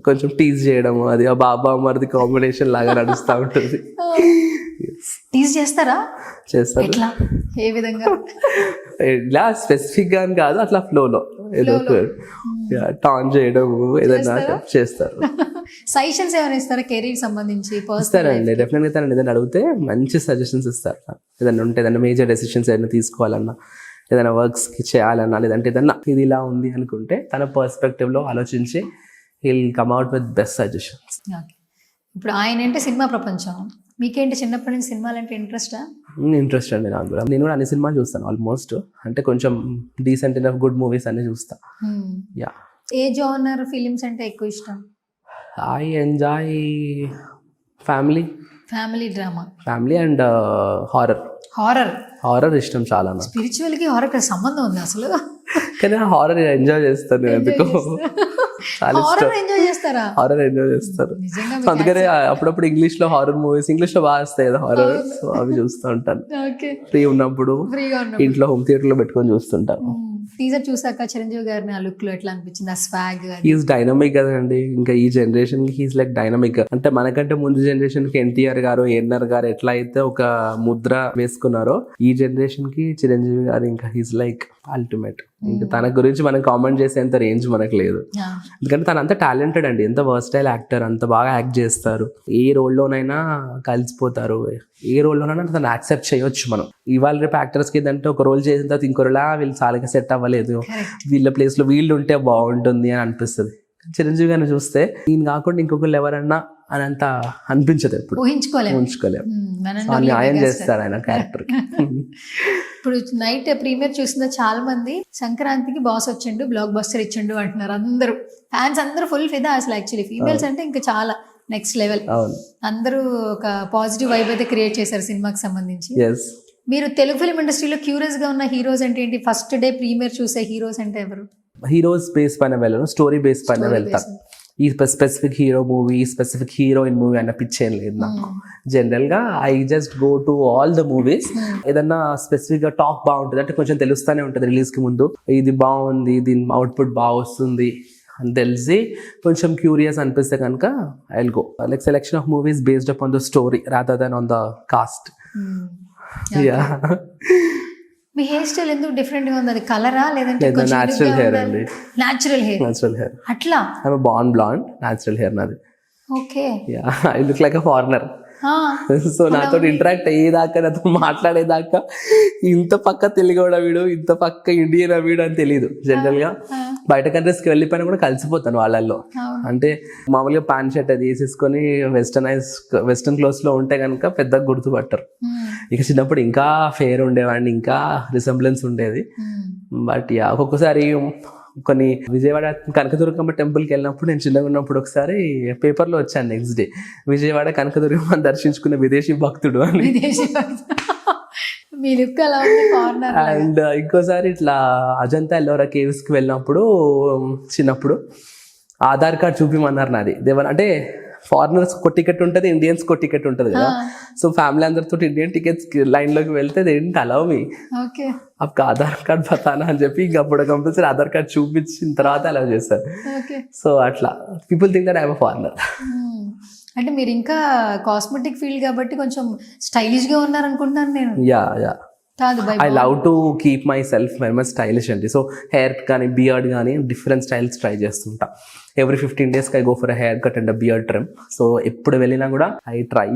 కొంచెం టీజ్ చేయడము, అది ఆ బాబా మరిది కాంబినేషన్ లాగా నడుస్తూ ఉంటుంది. టీజ్ చేస్తారా? చేస్తారు. ఎట్లా, ఏ విధంగా? ఇలా స్పెసిఫిక్ గా కాదు, అట్లా ఫ్లోలో ఏదో టాన్ చేయడం ఏదైనా చేస్తారు. సజెషన్స్ ఏమైనా ఇస్తారా కెరీర్ సంబంధించి? ఇస్తారండి, డెఫినెట్ గా. తను ఏదైనా అడిగితే మంచి సజెషన్స్ ఇస్తారు. ఏదైనా ఉంటే, ఏదైనా మేజర్ డెసిషన్స్ ఏదైనా తీసుకోవాలన్నా, ఏదైనా వర్క్స్ కి చేయాలన్నా, లేదంటే ఏదన్నా ఇది ఇలా ఉంది అనుకుంటే తన పర్స్పెక్టివ్ లో ఆలోచించి he'll come out with best suggestions. ఇప్పుడు ఆయన అంటే సినిమా ప్రపంచం, మీకేంటి చిన్నప్పటి నుంచి సినిమాలు అంటే ఇంట్రెస్టా? ఇంట్రెస్ట్ అండి నాకు కూడా. నేను కూడా అన్ని సినిమాలు చూస్తాను ఆల్మోస్ట్, అంటే కొంచెం డీసెంట్ ఇనఫ్ గుడ్ మూవీస్ అన్ని చూస్తా. యా. ఏ జోనర్ ఫిలిమ్స్ అంటే ఎక్కువ ఇష్టం? I enjoy family drama, family and horror ఇష్టం చాలా. స్పిరిచువల్ కి హారర్ సంబంధం ఉంది అసలు? కానీ హారర్ ఎంజాయ్ చేస్తాను, ఎందుకు చాలా ఇష్టం. హారర్ ఎంజాయ్ చేస్తారు, అందుకనే అప్పుడప్పుడు ఇంగ్లీష్ లో హారర్ మూవీస్ ఇంగ్లీష్ లో బాగా వస్తాయి కదా హారర్, సో అవి చూస్తూ ఉంటాను. ఫ్రీ ఉన్నప్పుడు ఇంట్లో హోమ్ థియేటర్ లో పెట్టుకొని చూస్తుంటాను. టీజర్ చూసాక చిరంజీవి గారిని ఆ లుక్ లో ఎట్లా అనిపించింది? ఆ స్వాగ్ హీస్ డైనమిక్ కదండి. ఇంకా ఈ జనరేషన్ కి హీస్ లైక్ డైనమిక్. అంటే మనకంటే ముందు జనరేషన్ కి ఎన్టీఆర్ గారు, ఏఎన్ఆర్ గారు ఎట్లా అయితే ఒక ముద్ర వేసుకున్నారో, ఈ జనరేషన్ కి చిరంజీవి గారు ఇంకా హీస్ లైక్ అల్టిమేట్. ఇంకా తన గురించి మనం కామెంట్ చేసేంత రేంజ్ మనకు లేదు, ఎందుకంటే తన అంత టాలెంటెడ్ అండి. ఎంత వర్స్టైల్ యాక్టర్, అంత బాగా యాక్ట్ చేస్తారు. ఏ రోల్లోనైనా కలిసిపోతారు, ఏ రోల్లోనైనా తను యాక్సెప్ట్ చేయొచ్చు. మనం ఇవాళ రేపు యాక్టర్స్ కి ఏంటంటే ఒక రోల్ చేసిన తర్వాత ఇంకోలా వీళ్ళు చాలా సెట్ అవ్వలేదు, వీళ్ళ ప్లేస్ లో వీళ్ళు ఉంటే బాగుంటుంది అని అనిపిస్తుంది. చిరంజీవి గారిని చూస్తే ఈయన కాకుండా ఇంకొకళ్ళు ఎవరన్నా అని అంత అనిపించదు, ఎప్పుడు ఊహించుకోలేము. న్యాయం చేస్తారు ఆయన క్యారెక్టర్. ఇప్పుడు నైట్ ప్రీమియర్ చూసిన చాలా మంది సంక్రాంతికి బాస్ వచ్చిండు, బ్లాక్ బస్టర్ ఇచ్చిండు అంటున్నారు అందరూ. ఫ్యాన్స్ అందరూ ఫుల్ ఫిదా అసలు. యాక్చువల్లీ ఫీమేల్స్ అంటే ఇంకా చాలా నెక్స్ట్ లెవెల్. అందరూ ఒక పాజిటివ్ వైబ్ అయితే క్రియేట్ చేశారు సినిమాకి సంబంధించి. మీరు తెలుగు ఫిల్మ్ ఇండస్ట్రీలో క్యూరియస్ గా ఉన్న హీరోస్ అంటే ఏంటి? ఫస్ట్ డే ప్రీమియర్ చూసే హీరోస్ అంటే ఎవరు? హీరోస్ బేస్ పైన వెళ్ళను, స్టోరీ బేస్ పైన వెళ్తాను. ఈ specific hero movie, specific heroine movie అన్న పిచ్చేం లేదు నాకు. జనరల్గా I just go to all the movies. ఏదన్నా స్పెసిఫిక్గా టాక్ బాగుంటుంది అంటే కొంచెం తెలుస్తూనే ఉంటుంది రిలీజ్కి ముందు, ఇది బాగుంది, దీని అవుట్పుట్ బాగా వస్తుంది అని తెలిసి కొంచెం క్యూరియస్ అనిపిస్తే కనుక I will go. Like selection of movies based upon the story rather than on the cast. Yeah. మీ హెయిర్ స్టైల్ ఎందుకు డిఫరెంట్ గా ఉంది? అది కలరా లేదంటే న్యాచురల్ హెయిర్ అండి. న్యాచురల్ హెయిర్ అట్లా? I'm born blonde, natural hair నాది. Okay. Yeah, I look like a foreigner. So నాతో ఇంటరాక్ట్ అయ్యేదాకా, నాతో మాట్లాడేదాకా ఇంత పక్క తెలుగుడా వీడు, ఇంత పక్క ఇండియన్ వీడు అని తెలియదు. జనరల్ గా బయట కంట్రీస్కి వెళ్ళిపోయినా కూడా కలిసిపోతాను వాళ్ళల్లో. అంటే మామూలుగా ప్యాంట్ షర్ట్ అది వేసేసుకొని వెస్టర్న్ క్లోత్స్ లో ఉంటే కనుక పెద్దగా గుర్తుపట్టరు. ఇక చిన్నప్పుడు ఇంకా ఫేర్ ఉండేవాడిని, ఇంకా రిసెంబ్లెన్స్ ఉండేది. బట్ యా, ఒక్కొక్కసారి కొన్ని విజయవాడ కనకదుర్గమ్మ టెంపుల్కి వెళ్ళినప్పుడు, నేను చిన్నగా ఉన్నప్పుడు ఒకసారి పేపర్లో వచ్చాను నెక్స్ట్ డే, విజయవాడ కనకదుర్గమ్మ దర్శించుకున్న విదేశీ భక్తుడు అని. అండ్ ఇంకోసారి ఇట్లా అజంతా ఎల్లోరా కేవ్స్కి వెళ్ళినప్పుడు చిన్నప్పుడు ఆధార్ కార్డ్ చూపిమన్నారు నాది. అంటే ఫారినర్స్ కో టికెట్ ఉంటుంది, ఇండియన్స్ కో టికెట్ ఉంటుంది కదా. సో ఫ్యామిలీ అందరితో ఇండియన్ టికెట్స్ లైన్లోకి వెళ్తే ఏంటి అలవ్ మీ అప్పుడు ఆధార్ కార్డ్ బతానా అని చెప్పి ఇంకా అప్పుడు కంపల్సరీ ఆధార్ కార్డ్ చూపించిన తర్వాత అలవ్ చేస్తారు. సో అట్లా people think that I'm a foreigner. అంటే మీరు ఇంకా కాస్మెటిక్ ఫీల్డ్ కాబట్టి కొంచెం స్టైలిష్ గా ఉన్నారు అనుకుంటున్నాను నేను. Yeah yeah, I love to keep my self very much stylish అండి. సో హెయిర్ కానీ బియర్డ్ కానీ డిఫరెంట్ స్టైల్స్ ట్రై చేస్తుంటా. Every 15 days I go for a hair cut and a beard trim. So ఎప్పుడు వెళ్ళినా కూడా ఐ ట్రై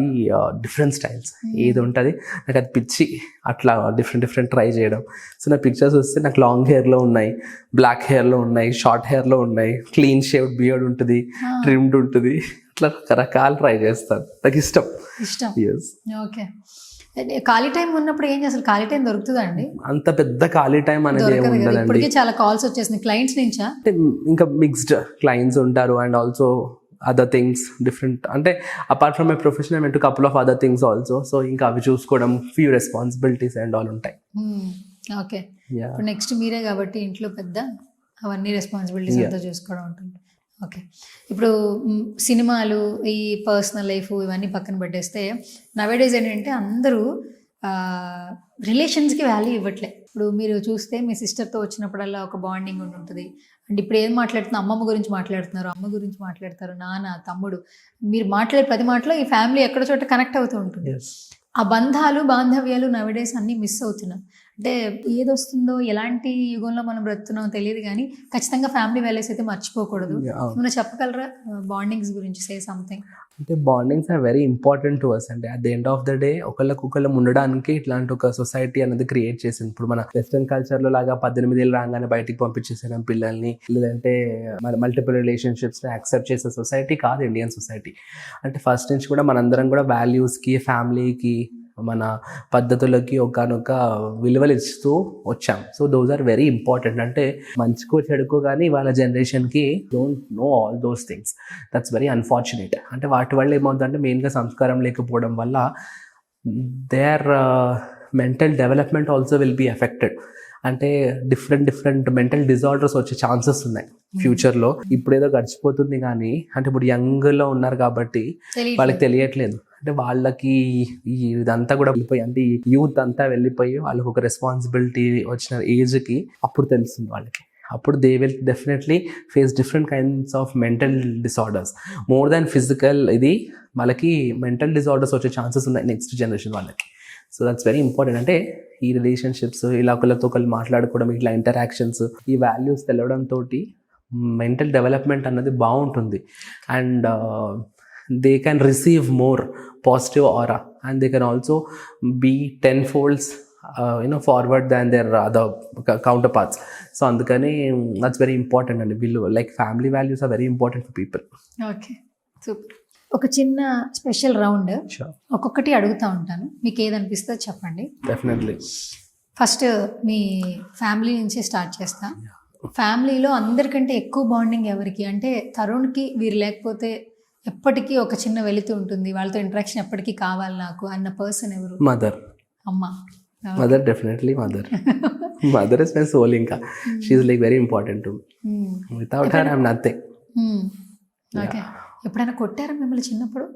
డిఫరెంట్ స్టైల్స్. ఏది ఉంటుంది నాకు అది పిచ్చి, అట్లా డిఫరెంట్ ట్రై చేయడం. సో నా పిక్చర్స్ వస్తే నాకు లాంగ్ హెయిర్లో ఉన్నాయి, బ్లాక్ హెయిర్లో ఉన్నాయి, షార్ట్ హెయిర్లో ఉన్నాయి, క్లీన్ షేవ్డ్ బియర్డ్ ఉంటుంది, ట్రిమ్డ్ ఉంటుంది, అట్లా రకరకాలు ట్రై చేస్తాను. నాకు ఇష్టం. Yes. ఓకే. ఖాళీ టైం ఉన్నప్పుడు ఏం చేస్తారు? ఖాళీ టైం దొరుకుతుందా అండి? అంత పెద్ద ఖాళీ టైం అనేది ఏముండదండి. ఇప్పటికే చాలా కాల్స్ వచ్చేసినాయి క్లయింట్స్ నుంచా? అంటే ఇంకా మిక్స్డ్ క్లయింట్స్ ఉంటారు and also other things different. అంటే apart from my profession I meant to couple of other things also. So ఇంకా అవి చూసుకోవడం, ఫ్యూ రెస్పాన్సిబిలిటీస్ అండ్ ఆల్ ఉంటాయి. ఓకే. ఇప్పుడు నెక్స్ట్ మీరే కాబట్టి ఇంట్లో పెద్ద అవన్నీ రెస్పాన్సిబిలిటీస్ అంతా చూసుకోవడం ఉంటుంది. ఓకే. ఇప్పుడు సినిమాలు, ఈ పర్సనల్ లైఫ్ ఇవన్నీ పక్కన పెట్టేస్తే నవేడేస్ ఏంటంటే అందరూ రిలేషన్స్కి వాల్యూ ఇవ్వట్లే. ఇప్పుడు మీరు చూస్తే మీ సిస్టర్తో వచ్చినప్పుడల్లా ఒక బాండింగ్ ఉంటుంది. అంటే ఇప్పుడు ఏం మాట్లాడుతున్నా, అమ్మమ్మ గురించి మాట్లాడుతున్నారు, అమ్మ గురించి మాట్లాడతారు, నాన్న, తమ్ముడు, మీరు మాట్లాడే ప్రతి మాటలో ఈ ఫ్యామిలీ ఎక్కడో చోట కనెక్ట్ అవుతూ ఉంటుంది. ఆ బంధాలు, బాంధవ్యాలు నవేడేస్ అన్నీ మిస్ అవుతున్నాం. అంటే ఏదొస్తుందో, ఎలాంటి యుగంలో మనం బ్రతుకున్నామో తెలియదు, కానీ ఖచ్చితంగా ఫ్యామిలీ వాల్యూస్ అయితే మర్చిపోకూడదు. ఏమైనా చెప్పగలరా బాండింగ్స్ గురించి? Say something. అంటే bondings are very important to us. అంటే at the end of the day ఒకళ్ళకొకళ్ళం ఉండడానికి ఇట్లాంటి ఒక సొసైటీ అనేది క్రియేట్ చేసింది. ఇప్పుడు మన వెస్టర్న్ కల్చర్లో లాగా 18 ఏళ్ళు రాగానే బయటికి పంపించేసాం పిల్లల్ని, లేదంటే మల్టిపుల్ రిలేషన్షిప్స్ని యాక్సెప్ట్ చేసే సొసైటీ కాదు ఇండియన్ సొసైటీ. అంటే ఫస్ట్ నుంచి కూడా మనందరం కూడా వాల్యూస్కి, ఫ్యామిలీకి, మన పద్ధతులకి ఒకనొక విలువలు ఇస్తూ వచ్చాం. So those are very important. అంటే మంచికో చెడుకో కానీ వాళ్ళ జనరేషన్కి don't know all those things. That's very unfortunate. అంటే వాటి వల్ల ఏమవుతుందంటే మెయిన్గా సంస్కారం లేకపోవడం వల్ల their mental development also will be affected. అంటే డిఫరెంట్ మెంటల్ డిజార్డర్స్ వచ్చే ఛాన్సెస్ ఉన్నాయి ఫ్యూచర్లో. ఇప్పుడు ఏదో గడిచిపోతుంది కానీ, అంటే ఇప్పుడు యంగ్లో ఉన్నారు కాబట్టి వాళ్ళకి తెలియట్లేదు. అంటే వాళ్ళకి ఇదంతా కూడా వెళ్ళిపోయి, అంటే ఈ యూత్ అంతా వెళ్ళిపోయి వాళ్ళకి ఒక రెస్పాన్సిబిలిటీ వచ్చిన ఏజ్కి అప్పుడు తెలుస్తుంది వాళ్ళకి. అప్పుడు they will definitely face different kinds of mental disorders. More than physical, ఇది వాళ్ళకి మెంటల్ డిసార్డర్స్ వచ్చే ఛాన్సెస్ ఉన్నాయి నెక్స్ట్ జనరేషన్ వాళ్ళకి. So that's very important. అంటే ఈ రిలేషన్షిప్స్, ఇలా ఒకళ్ళతో ఒకళ్ళు మాట్లాడుకోవడం, ఇట్లా ఇంటరాక్షన్స్, ఈ వాల్యూస్ తెలవడంతో మెంటల్ డెవలప్మెంట్ అన్నది బాగుంటుంది. And they can receive more positive aura and they can also be 10 folds forward than their other counterparts. So andukani that's very important and like family values are very important for people. Okay, super. ఒక చిన్న special round ఒక్కొక్కటి అడుగుతూ ఉంటాను, మీకు ఏదనిపిస్తే చెప్పండి. Definitely. First మీ family నుంచి start చేస్తా. ఫ్యామిలీలో అందరికంటే ఎక్కువ బాండింగ్ ఎవరికి? అంటే తరుణ్కి వీరు లేకపోతే ఎప్పటికీ ఒక చిన్న వెళుతూ ఉంటుంది, వాళ్ళతో ఇంటరాక్షన్ ఎప్పటికీ కావాలి నాకు అన్న పర్సన్ ఎవరు? మదర్. అమ్మ. Mother, definitely mother. Mother is my soul. ఇంకా she is like very important to me. Without her I am nothing. Okay. ఎప్పుడైనా కొట్టారా మిమ్మల్ని చిన్నప్పుడు?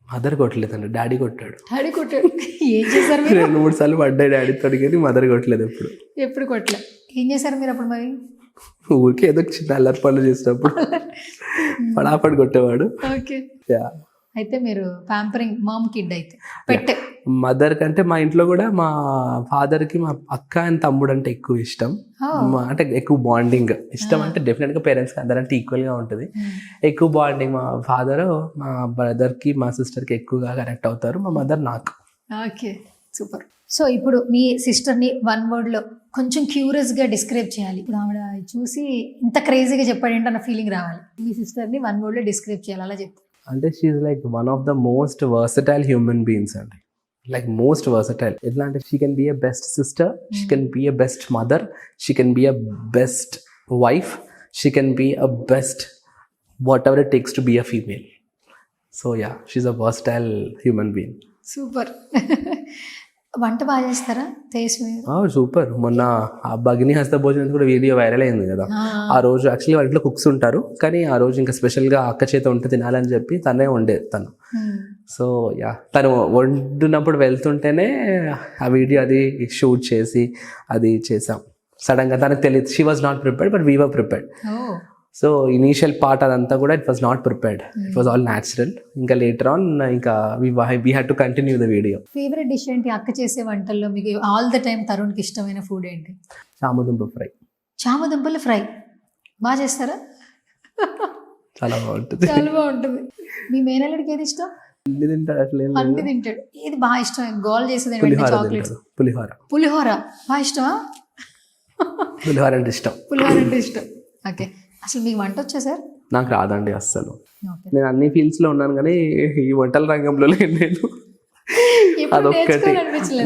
మదర్ కొట్టలేదండి, డాడీ కొట్టాడు. డాడీ కొట్టాడు. ఏం చేశారు మీరు? 2-3 సార్లు పడ్డాయి డాడీతో, కానీ మదర్ కొట్టలేదు ఎప్పుడు. ఎప్పుడు కొట్టలే. ఏం చేశారు మీరు అప్పుడు మరి? ఊరికే ఏదో చిన్న అల్లరి పనులు చేసినప్పుడు పడాపడి కొట్టేవాడు. ఓకే. అయితే మీరు ప్యాంపరింగ్ మామ్ కిడ్ అయితే పెట్టే. మదర్ కంటే మా ఇంట్లో కూడా మా ఫాదర్కి మా అక్క అండ్ తమ్ముడు అంటే ఎక్కువ ఇష్టం. అంటే ఎక్కువ బాండింగ్ ఇష్టం అంటే డెఫినెట్గా పేరెంట్స్కి అందరంటే ఈక్వల్గా ఉంటుంది. ఎక్కువ బాండింగ్ మా ఫాదర్ మా బ్రదర్కి మా సిస్టర్కి ఎక్కువగా కనెక్ట్ అవుతారు, మా మదర్ నాకు. Okay, super. సో ఇప్పుడు మీ సిస్టర్ని 1 wordలో కొంచెం క్యూరియస్గా డిస్క్రైబ్ చేయాలి. ఇప్పుడు ఆవిడ చూసి ఇంత క్రేజీగా చెప్పాడంటే అన్న ఫీలింగ్ రావాలి. మీ సిస్టర్ని 1 wordలో డిస్క్రైబ్ చేయాలి, అలా చెప్తాను. అంటే she's like one of the most versatile human beings అండి. Like most versatile. ఎట్లా అంటే she can be a best sister, she can be a best mother, she can be a best wife, she can be a best whatever it takes to be a female. So yeah, she's a versatile human being. Super. వంట బాగా చేస్తారా తేజ్ మీరు? Super. మొన్న ఆ భగిని హస్త భోజనం కూడా video viral అయింది కదా. ఆ రోజు యాక్చువల్లీ వాళ్ళ ఇంట్లో కుక్స్ ఉంటారు, కానీ ఆ రోజు ఇంకా స్పెషల్గా అక్క చేత వంట తినాలని చెప్పి తనే వండేది తను. సో యా, తను వండినప్పుడు వెళ్తుంటేనే ఆ వీడియో అది షూట్ చేసి అది చేసాం. సడన్గా తనకు తెలియదు, she was not prepared but we were prepared. So initial part అదంతా కూడా it was not prepared, it was all natural. ఇంకా లేటర్ ఆన్ ఇంకా we had to continue the video. Favourite dish ఏంటి అక్క చేసే వంటల్లో? మీకు ఆల్ ద టైమ్ తరుణ్కి ఇష్టమైన ఫుడ్ ఏంటి? చామదుంప ఫ్రై. చామదుంపల ఫ్రై బాగా చేస్తారా? చాలా బాగుంటుంది. చాలా బాగుంటుంది. మీ మేనల్లుడికి ఏది ఇష్టం? అన్ని తింటాడు, అట్లా అన్ని తింటాడు. ఏది బాగా ఇష్టం? గోల్ చేసేది చాక్లెట్స్. పులిహోర. పులిహోర బాగా ఇష్టమా? పులిహోర అంటే ఇష్టం. పులిహోర అంటే ఇష్టం. ఓకే. అసలు మీకు వంట వచ్చా సార్? నాకు రాదండి అస్సలు. నేను అన్ని ఫీల్డ్స్లో ఉన్నాను కానీ ఈ వంటల రంగంలో నేను అదొక్కటి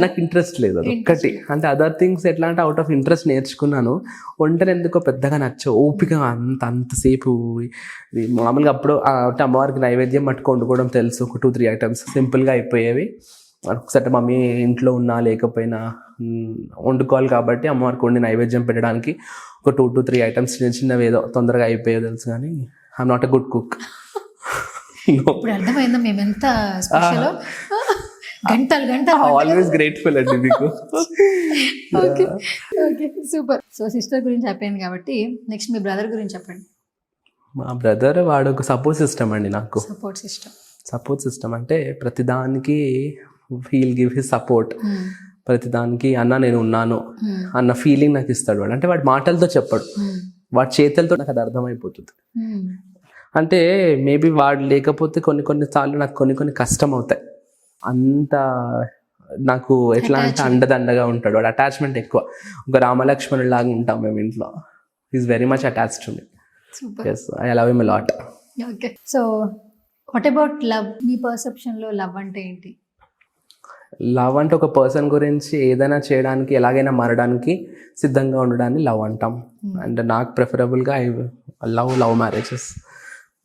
నాకు ఇంట్రెస్ట్ లేదు. అదొక్కటి అంటే అదర్ థింగ్స్ ఎట్లా అంటే అవుట్ ఆఫ్ ఇంట్రెస్ట్ నేర్చుకున్నాను. వంటలు ఎందుకో పెద్దగా నచ్చవు. ఓపిక అంతసేపు మామూలుగా అప్పుడు అంటే అమ్మవారికి నైవేద్యం పట్టుకు వండుకోవడం తెలుసు, ఒక 2-3 ఐటమ్స్ సింపుల్గా అయిపోయేవి. ఒకసారి మమ్మీ ఇంట్లో ఉన్నా లేకపోయినా వండుకోవాలి కాబట్టి అమ్మవారికి వండి నైవేద్యం పెట్టడానికి ఒక 2 to 3 ఐటమ్స్ చిన్న చిన్నవి ఏదో తొందరగా అయిపోయేది తెలుసు, కానీ I'm not a good cook. ఇప్పుడు అర్థమైందా మేము ఎంత స్పెషల్? గంటలు ఆల్వేస్ గ్రేట్ఫుల్ అండి మీకు. Okay okay, super. So sister గురించి అయిపోయింది కాబట్టి నెక్స్ట్ మీ బ్రదర్ గురించి చెప్పండి. మా బ్రదర్ వాడు ఒక సపోర్ట్ సిస్టమ్ అండి నాకు. సపోర్ట్ సిస్టమ్ అంటే ప్రతిదానికి హీల్ గివ్ హిస్ సపోర్ట్. ప్రతిదానికి అన్న నేను ఉన్నాను అన్న ఫీలింగ్ నాకు ఇస్తాడు వాడు. అంటే వాడి మాటలతో చెప్పాడు, వాడి చేతులతో నాకు అది అర్థమైపోతుంది. అంటే మేబీ వాడు లేకపోతే కొన్ని సార్లు నాకు కొన్ని కష్టం అవుతాయి. అంత నాకు ఎట్లా అంటే అండదండగా ఉంటాడు వాడు. అటాచ్మెంట్ ఎక్కువ, ఒక రామలక్ష్మణుడు లాగా ఉంటాం మేము ఇంట్లో. Is very much attached to me. Yes, I love him a lot. Okay. So, what about love? మీ పర్సెప్షన్లో లవ్ అంటే ఏంటి? లవ్ అంటే ఒక పర్సన్ గురించి ఏదైనా చేయడానికి, ఎలాగైనా మారడానికి సిద్ధంగా ఉండడాన్ని లవ్ అంటాం. అండ్ నాకు ప్రిఫరబుల్గా ఐ లవ్ మ్యారేజెస్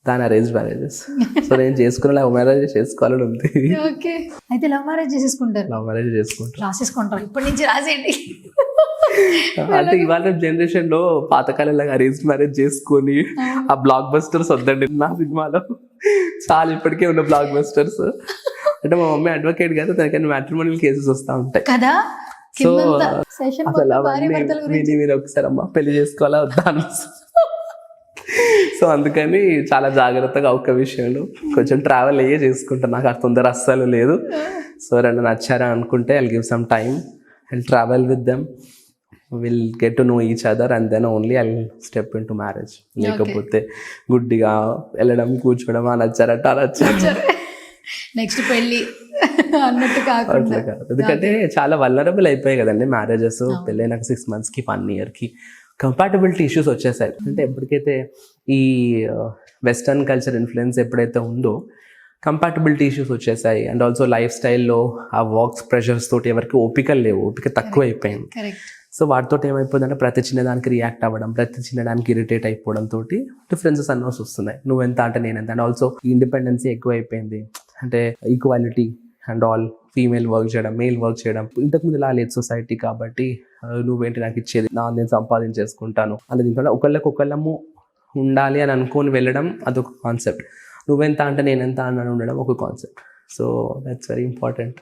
దాని అరేంజ్ మ్యారేజెస్. సో నేను చేసుకున్న లవ్ మ్యారేజ్ చేసుకోవాలని ఉంది. ఓకే, అయితే లవ్ మ్యారేజ్ చేసేసుకుంటారు? లవ్ మ్యారేజ్ చేసుకుంటారు. రాసేసుకుంటారు ఇప్పటి నుంచి, రాసేయండి. అంటే ఇవాళ జనరేషన్ లో పాతకాలంలాగా అరేంజ్ మ్యారేజ్ చేసుకొని ఆ బ్లాక్ బస్టర్స్ వద్దండి. నా సినిమాలో చాలా ఇప్పటికే ఉన్న బ్లాక్ బస్టర్స్. అంటే మా మమ్మీ అడ్వకేట్ కదా, దానికన్నా మ్యాట్రిమోనియల్ కేసెస్ వస్తూ ఉంటాయి కదా. సో అసలు అవన్నీ మీరు ఒకసారి అమ్మ పెళ్లి చేసుకోవాలా వద్దా. సో అందుకని చాలా జాగ్రత్తగా ఒక్క విషయంలో కొంచెం ట్రావెల్ అయ్యే చేసుకుంటాను. నాకు ఆ తొందర అస్సలు లేదు. సో రెండు నచ్చారా అనుకుంటే I'll give some time and travel with them, will get to know each other and then only I'll step in to marriage. లేకపోతే గుడ్డిగా వెళ్ళడం, కూర్చోవడం, నచ్చారట నచ్చారు నెక్స్ట్ పెళ్ళి అన్నట్టు కాకుండా. ఎందుకంటే చాలా వల్నరబుల్ అయిపోయాయి కదండి మ్యారేజెస్. పెళ్ళైనాక 6 monthsకి 1 yearకి కంపాటబిలిటీ ఇష్యూస్ వచ్చేసాయి. అంటే ఎప్పటికైతే ఈ వెస్టర్న్ కల్చర్ ఇన్ఫ్లుయెన్స్ ఎప్పుడైతే ఉందో కంపాటబిలిటీ ఇష్యూస్ వచ్చేసాయి. అండ్ ఆల్సో లైఫ్ స్టైల్లో ఆ వర్క్స్ ప్రెషర్స్ తోటి ఎవరికి ఓపిక లేవు, ఓపిక తక్కువ అయిపోయింది. సో వాటితో ఏమైపోతుందంటే ప్రతి చిన్నదానికి రియాక్ట్ అవ్వడం, ప్రతి చిన్నదానికి ఇరిటేట్ అయిపోవడం తోటి డిఫరెన్సెస్ అన్నోస్ వస్తున్నాయి. నువ్వెంత అంటే నేనెంత. అండ్ ఆల్సో ఇండిపెండెన్సీ ఎక్కువ అయిపోయింది. అంటే equality and all, female work చేయడం, మేల్ వర్క్ చేయడం. ఇంతకుముందు ఇలా లేదు సొసైటీ. కాబట్టి నువ్వేంటి నాకు ఇచ్చేది, నేను సంపాదించేసుకుంటాను అనేది. ఒకళ్ళము ఉండాలి అని అనుకొని వెళ్ళడం అదొక కాన్సెప్ట్, నువ్వెంత అంటే నేనెంత అని ఉండడం ఒక concept. So that's very important.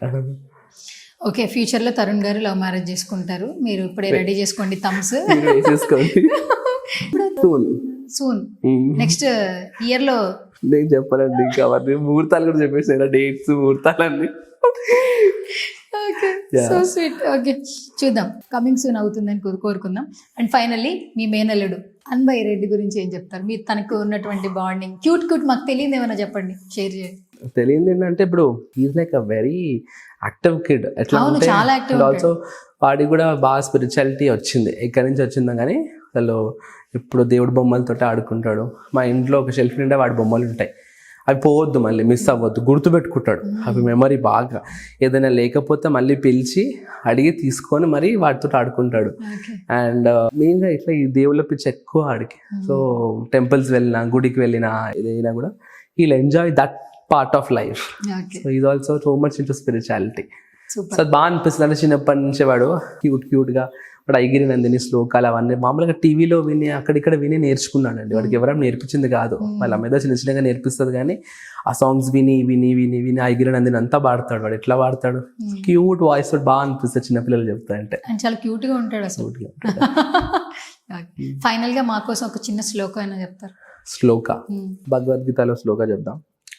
Okay, ఫ్యూచర్లో తరుణ్ గారు లవ్ మ్యారేజ్ చేసుకుంటారు, మీరు ఇప్పుడే రెడీ చేసుకోండి థమ్స్. వేసేసుకోండి సూన్ నెక్స్ట్ ఇయర్లో. నేను చెప్పాలండి ఇంకా అవన్నీ ముహూర్తాలు కూడా చెప్పేసాను, డేట్స్ ముహూర్తాలన్నీ. Okay, so sweet. ఓకే, చూద్దాం, కమింగ్ సూన్ అవుతుందని కోరుకుందాం. అండ్ ఫైనల్లీ మీ మేనల్లుడు అన్వయ్ రెడ్డి గురించి ఏం చెప్తారు? మీ తనకు ఉన్నటువంటి బాండింగ్ క్యూట్ మాకు తెలియదు, ఏమైనా చెప్పండి, షేర్ చేయండి. తెలియదు ఏంటంటే ఇప్పుడు is like a very active kid. ఎట్లా అవును, అంటే చాలా active ఆల్సో వాడికి కూడా బాగా స్పిరిచువాలిటీ వచ్చింది. ఎక్కడి నుంచి వచ్చిందో కానీ అసలు ఇప్పుడు దేవుడి బొమ్మలతో ఆడుకుంటాడు. మా ఇంట్లో ఒక షెల్ఫ్ నిండా వాడి బొమ్మలు ఉంటాయి, అవి పోవద్దు, మళ్ళీ మిస్ అవ్వద్దు, గుర్తుపెట్టుకుంటాడు. అవి మెమరీ బాగా, ఏదైనా లేకపోతే మళ్ళీ పిలిచి అడిగి తీసుకొని మరి వాటితో ఆడుకుంటాడు. అండ్ మెయిన్గా ఇట్లా ఈ దేవుళ్ళ పిచ్చి ఎక్కువ ఆడికి. సో టెంపుల్స్ వెళ్ళినా, గుడికి వెళ్ళినా, ఏదైనా కూడా he'll enjoy that part of life. So is also so much into spirituality. So అది బాగా అనిపిస్తుంది. అంటే చిన్నప్పటి నుంచి వాడు క్యూట్గా వాడు ఐగిరి నందిని శ్లోకాలు అవన్నీ మామూలుగా టీవీలో విని అక్కడిక్కడ విని నేర్చుకున్నాడండి. వాడికి ఎవరైనా నేర్పించింది కాదు, వాళ్ళ మీద చిన్నగా నేర్పిస్తుంది. కానీ ఆ సాంగ్స్ విని విని విని విని ఐగిరి నందిని అంతా పాడతాడు. వాడు ఎట్లా పాడతాడు, క్యూట్ వాయిస్ తోటి బాగా అనిపిస్తుంది చిన్నపిల్లలు చెప్తారంటే. అండ్ చాలా క్యూట్గా ఉంటాడు అసలు. ఫైనల్గా మా కోసం ఒక చిన్న శ్లోకం అయినా చెప్తారు. శ్లోక భగవద్గీతలో శ్లోక చెప్దాం.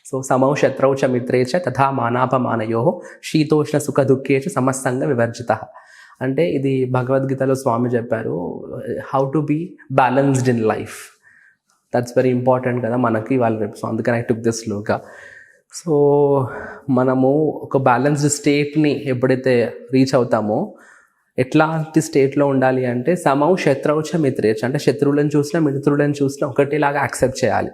సో సమౌ శత్రౌ చ మిత్రే చ తథా మానాపమానయో శీతోష్ణ సుఖ దుఃఖే చ సమస్తంగ వివర్జిత. అంటే ఇది భగవద్గీతలో స్వామి చెప్పారు, how to be balanced in life. That's very important కదా మనకి వాళ్ళు రేపు. సో అందుకని I took this shloka. So మనము ఒక బ్యాలెన్స్డ్ స్టేట్ని ఎప్పుడైతే రీచ్ అవుతామో, ఎట్లాంటి స్టేట్లో ఉండాలి అంటే సమౌ శత్రౌచ మిత్రేచ, అంటే శత్రువులను చూసినా మిత్రులను చూసినా ఒకటేలాగా యాక్సెప్ట్ చేయాలి.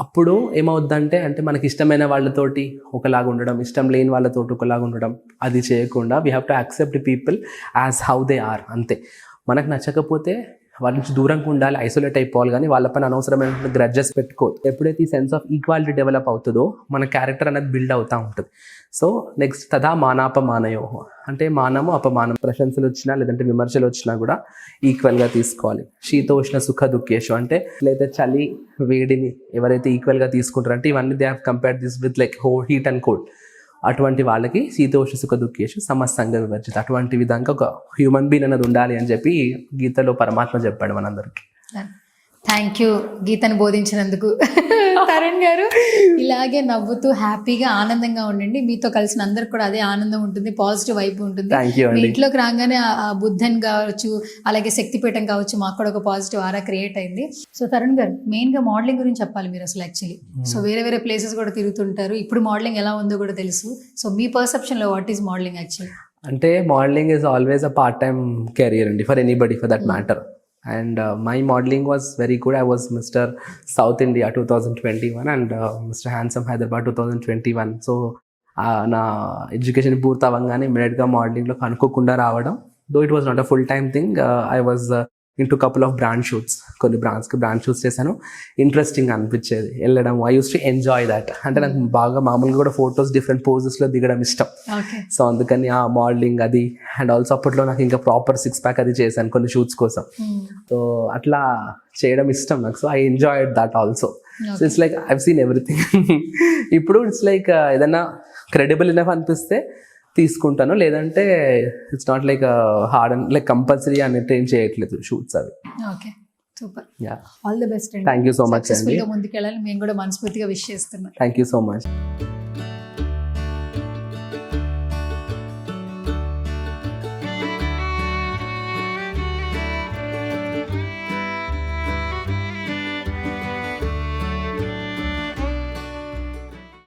అప్పుడు ఏమవుద్దంటే అంటే మనకి ఇష్టమైన వాళ్ళతోటి ఒకలాగా ఉండడం, ఇష్టం లేని వాళ్ళతోటి ఒకలాగా ఉండడం, అది చేయకుండా we have to accept people as how they are. అంతే. మనకు నచ్చకపోతే వాళ్ళ నుంచి దూరంగా ఉండాలి, ఐసోలేట్ అయిపోవాలి, కానీ వాళ్ళపైన అనవసరమైన గ్రడ్జెస్ పెట్టుకోవద్దు. ఎప్పుడైతే ఈ సెన్స్ ఆఫ్ ఈక్వాలిటీ డెవలప్ అవుతుందో మన క్యారెక్టర్ అనేది బిల్డ్ అవుతూ ఉంటుంది. సో నెక్స్ట్ తదా మానాపమానయో, అంటే మానము అపమానం, ప్రశంసలు వచ్చినా లేదంటే విమర్శలు వచ్చినా కూడా ఈక్వల్గా తీసుకోవాలి. శీతోష్ణ సుఖ దుఃఖేషు, అంటే లేదా చలి వేడిని ఎవరైతే ఈక్వల్గా తీసుకుంటారో, అంటే ఇవన్నీ they have compared this with like heat and cold. అటువంటి వాళ్ళకి శీతోష్ణ సుఖ దుఃఖేషు సమస్తంగ వివర్జిత. అటువంటి విధంగా ఒక హ్యూమన్ బీయింగ్ అనేది ఉండాలి అని చెప్పి గీతలో పరమాత్మ చెప్పాడు మనందరికీ. థ్యాంక్ యూ గీతను బోధించినందుకు తరుణ్ గారు. ఇలాగే నవ్వుతూ హ్యాపీగా ఆనందంగా ఉండండి. మీతో కలిసిన అందరికి కూడా అదే ఆనందం ఉంటుంది, పాజిటివ్ వైపు ఉంటుంది. మీ ఇంట్లోకి రాగానే ఆ బుద్ధన్ కావచ్చు, అలాగే శక్తిపీఠం కావచ్చు, మాకు కూడా ఒక పాజిటివ్ ఆరా క్రియేట్ అయింది. సో తరుణ్ గారు, మెయిన్గా మోడలింగ్ గురించి చెప్పాలి మీరు అసలు యాక్చువల్లీ. సో వేరే ప్లేసెస్ కూడా తిరుగుతుంటారు, ఇప్పుడు మోడలింగ్ ఎలా ఉందో కూడా తెలుసు. సో మీ పర్సెప్షన్లో వాట్ ఈస్ మోడలింగ్ యాక్చువల్లీ? అంటే modeling is always a part time career అండి, for anybody for that matter. And my modeling was very good. I was Mr. South India 2021 and Mr. Handsome Hyderabad 2021. So నా education పూర్తి అవ్వగానే ఇమీడియట్గా మోడలింగ్లో అనుకోకుండా రావడం. Though it was not a full time thing. I was into couple of brand shoots, కొన్ని బ్రాండ్స్కి brand shoots చేశాను. Interesting అనిపించేది వెళ్ళడం. I use to enjoy that. అంటే నాకు బాగా మామూలుగా కూడా ఫొటోస్ డిఫరెంట్ పోజెస్లో దిగడం ఇష్టం. సో అందుకని ఆ మోడలింగ్ అది, అండ్ ఆల్సో అప్పట్లో నాకు ఇంకా ప్రాపర్ 6 ప్యాక్ అది చేశాను కొన్ని షూట్స్ కోసం. సో అట్లా చేయడం ఇష్టం నాకు. So I enjoyed that also. So it's like I've seen everything. ఇప్పుడు ఇట్స్ లైక్ ఏదైనా క్రెడిబుల్ ఇనఫ్ అనిపిస్తే తీసుకుంటాను, లేదంటే it's not like hard and like compulsory అని ట్రైన్ చేయట్లేదు షూట్స్ అవి. Okay, super. All the best. Thank you so much అండి. ముందుకెళ్ళాలి మేము కూడా మనస్ఫూర్తిగా విష్ చేస్తున్నాం. Thank you so much.